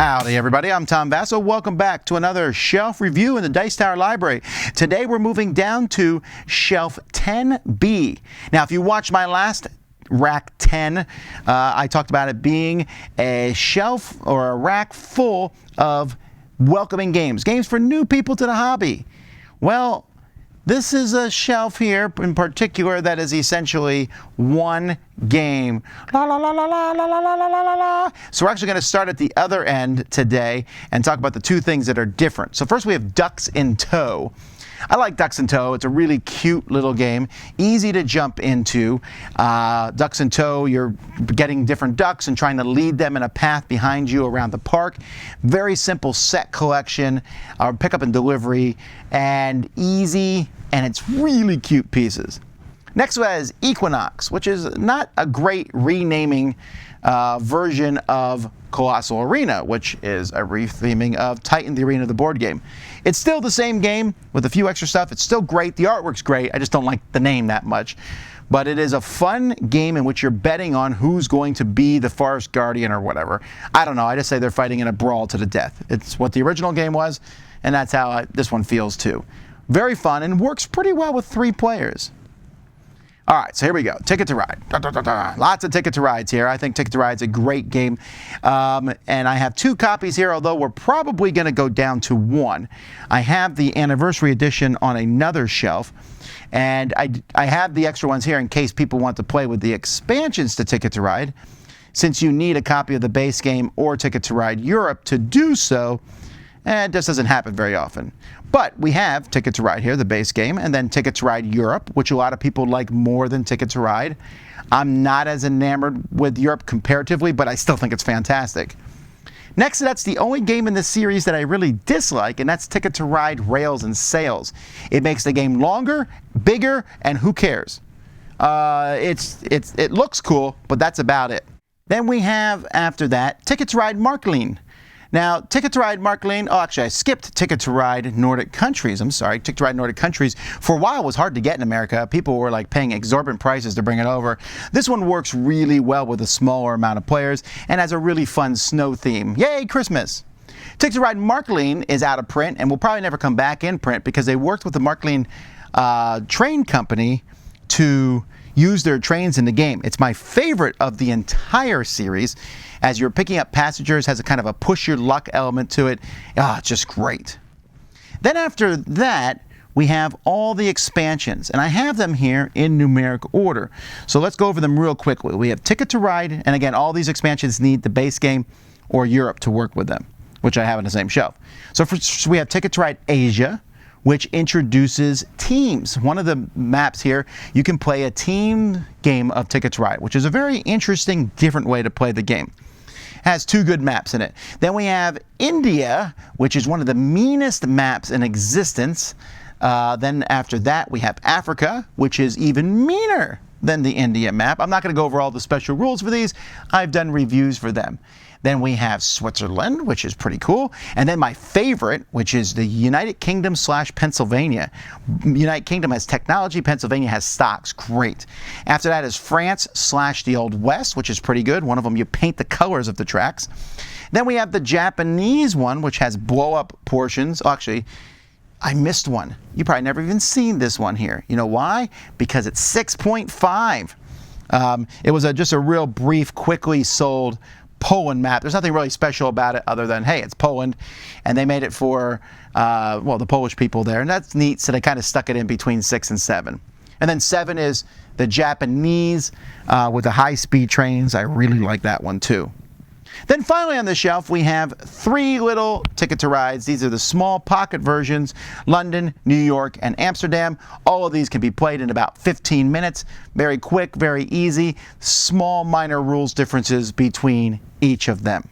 Howdy everybody, I'm Tom Vasel. Welcome back to another shelf review in the Dice Tower Library. Today we're moving down to shelf 10B. Now if you watched my last rack 10, I talked about it being a shelf or a rack full of welcoming games for new people to the hobby. Well, this is a shelf here in particular that is essentially one game. La la la la la la la la la la la. So we're actually going to start at the other end today and talk about the two things that are different. So first we have Ducks in Tow. I like Ducks in Tow. It's a really cute little game, easy to jump into. Ducks in Tow, you're getting different ducks and trying to lead them in a path behind you around the park. Very simple set collection, pickup and delivery, and easy, and it's really cute pieces. Next one is Equinox, which is not a great renaming version of Colossal Arena, which is a retheming of Titan the Arena, the board game. It's still the same game with a few extra stuff. It's still great. The artwork's great. I just don't like the name that much. But it is a fun game in which you're betting on who's going to be the Forest Guardian or whatever. I don't know. I just say they're fighting in a brawl to the death. It's what the original game was, and that's how this one feels too. Very fun and works pretty well with 3 players. All right, so here we go. Ticket to Ride. Lots of Ticket to Rides here. I think Ticket to Ride's a great game. And I have 2 copies here, although we're probably going to go down to 1. I have the Anniversary Edition on another shelf. And I have the extra ones here in case people want to play with the expansions to Ticket to Ride. Since you need a copy of the base game or Ticket to Ride Europe to do so, and this doesn't happen very often. But we have Ticket to Ride here, the base game, and then Ticket to Ride Europe, which a lot of people like more than Ticket to Ride. I'm not as enamored with Europe comparatively, but I still think it's fantastic. Next, that's the only game in this series that I really dislike, and that's Ticket to Ride Rails and Sails. It makes the game longer, bigger, and who cares? It looks cool, but that's about it. Then we have, after that, Ticket to Ride Marklin. Now, Ticket to Ride Marklin, oh, actually, I skipped Ticket to Ride Nordic Countries. I'm sorry, Ticket to Ride Nordic Countries. For a while, it was hard to get in America. People were like paying exorbitant prices to bring it over. This one works really well with a smaller amount of players and has a really fun snow theme. Yay, Christmas! Ticket to Ride Marklin is out of print and will probably never come back in print because they worked with the Marklin train company to use their trains in the game. It's my favorite of the entire series. As you're picking up passengers, has a kind of a push your luck element to it. It's just great. Then after that, we have all the expansions, and I have them here in numeric order. So let's go over them real quickly. We have Ticket to Ride, and again, all these expansions need the base game or Europe to work with them, which I have on the same shelf. So we have Ticket to Ride Asia, which introduces teams. One of the maps here, you can play a team game of Ticket to Ride, which is a very interesting, different way to play the game. Has 2 good maps in it. Then we have India, which is one of the meanest maps in existence. Then after that, we have Africa, which is even meaner than the India map. I'm not going to go over all the special rules for these. I've done reviews for them. Then we have Switzerland, which is pretty cool. And then my favorite, which is the United Kingdom / Pennsylvania. United Kingdom has technology, Pennsylvania has stocks. Great. After that is France / the Old West, which is pretty good. One of them, you paint the colors of the tracks. Then we have the Japanese one, which has blow-up portions. Oh, actually, I missed one. You probably never even seen this one here. You know why? Because it's 6.5. It was just a real brief, quickly sold Poland map. There's nothing really special about it other than, hey, it's Poland, and they made it for, the Polish people there, and that's neat, so they kind of stuck it in between 6 and 7. And then 7 is the Japanese with the high-speed trains. I really like that one too. Then finally on the shelf, we have 3 little Ticket to Rides. These are the small pocket versions, London, New York, and Amsterdam. All of these can be played in about 15 minutes. Very quick, very easy. Small minor rules differences between each of them.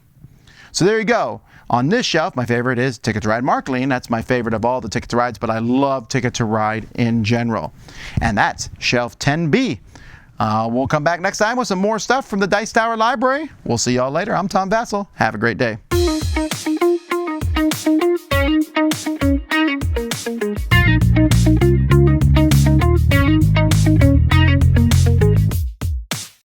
So there you go. On this shelf, my favorite is Ticket to Ride Marklin. That's my favorite of all the Ticket to Rides, but I love Ticket to Ride in general. And that's shelf 10B. We'll come back next time with some more stuff from the Dice Tower Library. We'll see y'all later. I'm Tom Vasel. Have a great day.